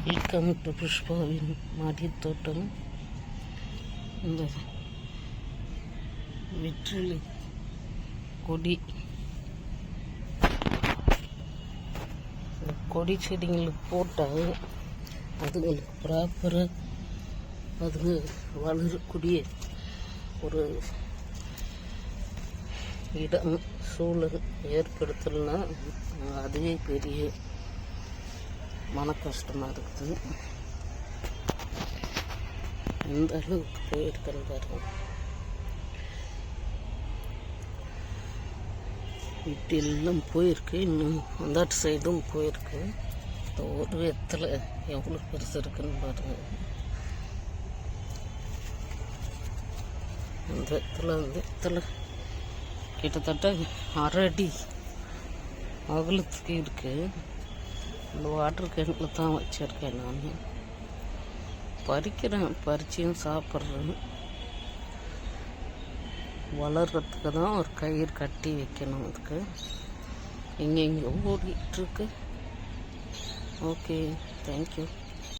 Welcome to புஷ்பாவின் மாடித் தோட்டம். இந்த வெற்றிலை கொடி கொடி செடிங்களுக்கு போட்டால் அதுங்களுக்கு ப்ராப்பராக அதுங்க வளரக்கூடிய ஒரு இடம் சூழல் ஏற்படுத்தலைன்னா அதுவே பெரிய மன கஷ்டமாக இருக்குது. இந்த அளவுக்கு போயிருக்கிறது பாருங்க. இப்படியெல்லாம் போயிருக்கு, இன்னும் அந்த சைடும் போயிருக்கு. இந்த ஒரு இடத்துல எவ்வளோ பெருசு இருக்குன்னு பாருங்க. அந்த இடத்துல கிட்டத்தட்ட 1/2 அடி அகலத்துக்கு இருக்குது. இந்த வாட்டர் கேனில் தான் வச்சுருக்கேன். நான் பறிச்சும் சாப்பிட்றேன். வளர்கிறதுக்கு தான் ஒரு கயிறு கட்டி வைக்கணும். அதுக்கு இங்கே ஓடிட்டுருக்கு. Okay, thank you.